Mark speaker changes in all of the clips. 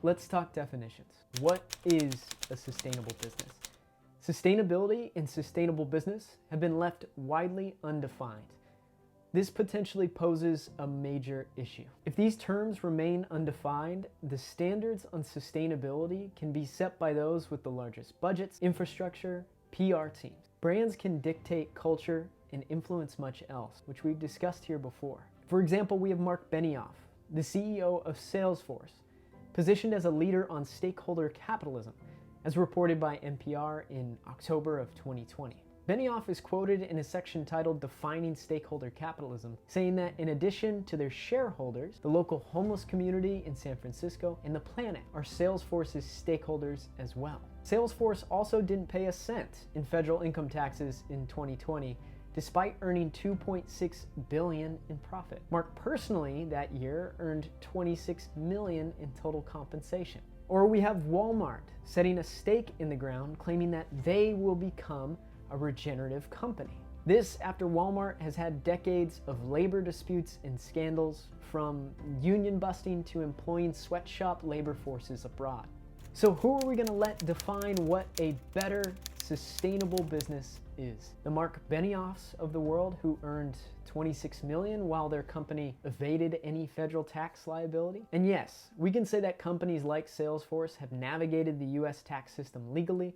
Speaker 1: Let's talk definitions. What is a sustainable business? Sustainability and sustainable business have been left widely undefined. This potentially poses a major issue. If these terms remain undefined, the standards on sustainability can be set by those with the largest budgets, infrastructure, PR teams. Brands can dictate culture and influence much else, which we've discussed here before. For example, we have Mark Benioff, the CEO of Salesforce, positioned as a leader on stakeholder capitalism, as reported by NPR in October of 2020. Benioff is quoted in a section titled Defining Stakeholder Capitalism, saying that in addition to their shareholders, the local homeless community in San Francisco and the planet are Salesforce's stakeholders as well. Salesforce also didn't pay a cent in federal income taxes in 2020, despite earning $2.6 billion in profit. Mark personally that year earned $26 million in total compensation. Or we have Walmart setting a stake in the ground, claiming that they will become a regenerative company. This after Walmart has had decades of labor disputes and scandals, from union busting to employing sweatshop labor forces abroad. So who are we going to let define what a better, sustainable business is? The Mark Benioffs of the world, who earned $26 million while their company evaded any federal tax liability? And yes, we can say that companies like Salesforce have navigated the US tax system legally,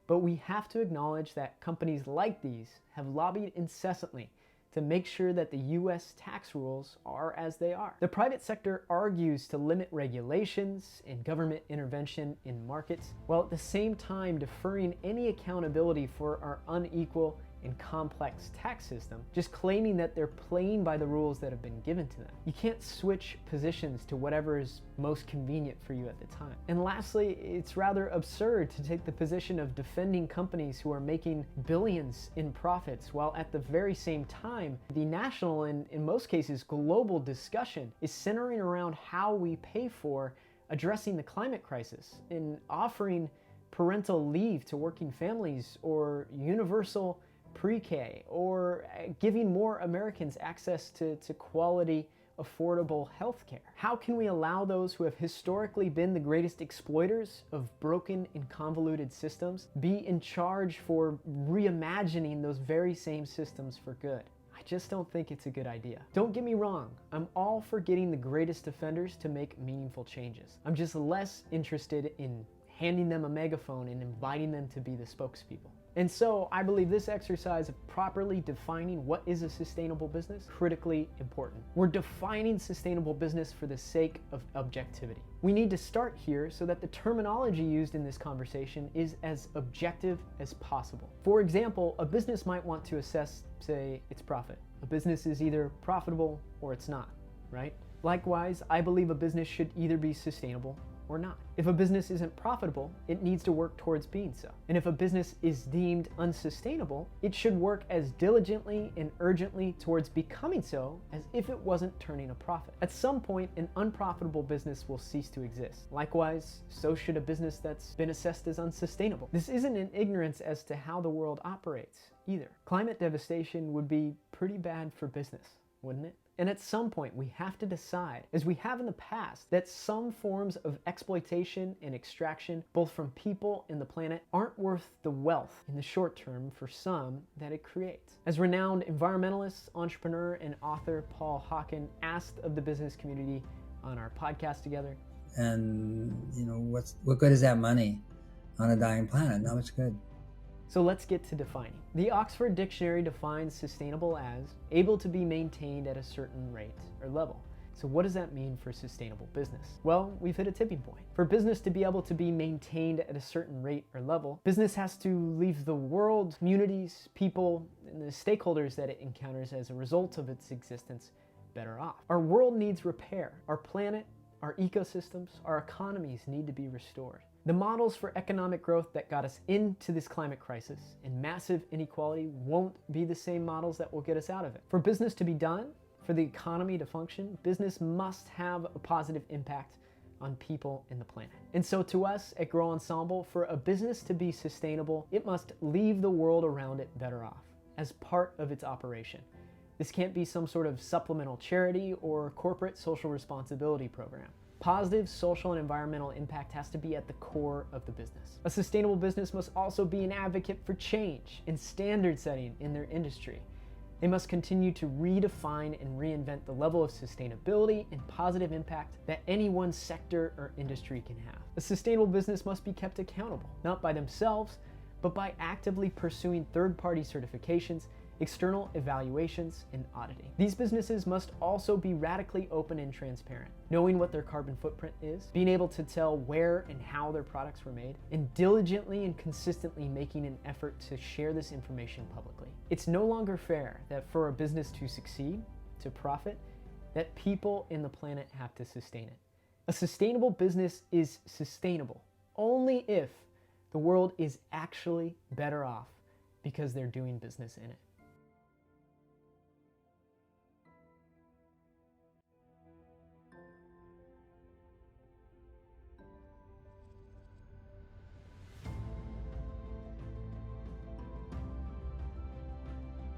Speaker 1: but we have to acknowledge that companies like these have lobbied incessantly to make sure that the US tax rules are as they are. The private sector argues to limit regulations and government intervention in markets, while at the same time deferring any accountability for our unequal and complex tax system, just claiming that they're playing by the rules that have been given to them. You can't switch positions to whatever is most convenient for you at the time. And lastly, it's rather absurd to take the position of defending companies who are making billions in profits, while at the very same time, the national and in most cases global discussion is centering around how we pay for addressing the climate crisis and offering parental leave to working families, or universal pre-K, or giving more Americans access to quality, affordable healthcare. How can we allow those who have historically been the greatest exploiters of broken and convoluted systems be in charge for reimagining those very same systems for good? I just don't think it's a good idea. Don't get me wrong, I'm all for getting the greatest offenders to make meaningful changes. I'm just less interested in handing them a megaphone and inviting them to be the spokespeople. And so I believe this exercise of properly defining what is a sustainable business, critically important. We're defining sustainable business for the sake of objectivity. We need to start here so that the terminology used in this conversation is as objective as possible. For example, a business might want to assess, say, its profit. A business is either profitable or it's not, right? Likewise, I believe a business should either be sustainable or not. If a business isn't profitable, it needs to work towards being so. And if a business is deemed unsustainable, it should work as diligently and urgently towards becoming so as if it wasn't turning a profit. At some point, an unprofitable business will cease to exist. Likewise, so should a business that's been assessed as unsustainable. This isn't an ignorance as to how the world operates either. Climate devastation would be pretty bad for business, wouldn't it? And at some point, we have to decide, as we have in the past, that some forms of exploitation and extraction, both from people and the planet, aren't worth the wealth in the short term for some that it creates. As renowned environmentalist, entrepreneur, and author Paul Hawken asked of the business community on our podcast together,
Speaker 2: and what good is that money on a dying planet? Not much good.
Speaker 1: So let's get to defining. The Oxford Dictionary defines sustainable as able to be maintained at a certain rate or level. So what does that mean for sustainable business? Well, we've hit a tipping point. For business to be able to be maintained at a certain rate or level, business has to leave the world, communities, people, and the stakeholders that it encounters as a result of its existence better off. Our world needs repair. Our planet, our ecosystems, our economies need to be restored. The models for economic growth that got us into this climate crisis and massive inequality won't be the same models that will get us out of it. For business to be done, for the economy to function, business must have a positive impact on people and the planet. And so to us at Grow Ensemble, for a business to be sustainable, it must leave the world around it better off as part of its operation. This can't be some sort of supplemental charity or corporate social responsibility program. Positive social and environmental impact has to be at the core of the business. A sustainable business must also be an advocate for change and standard setting in their industry. They must continue to redefine and reinvent the level of sustainability and positive impact that any one sector or industry can have. A sustainable business must be kept accountable, not by themselves, but by actively pursuing third-party certifications, external evaluations, and auditing. These businesses must also be radically open and transparent, knowing what their carbon footprint is, being able to tell where and how their products were made, and diligently and consistently making an effort to share this information publicly. It's no longer fair that for a business to succeed, to profit, that people in the planet have to sustain it. A sustainable business is sustainable only if the world is actually better off because they're doing business in it.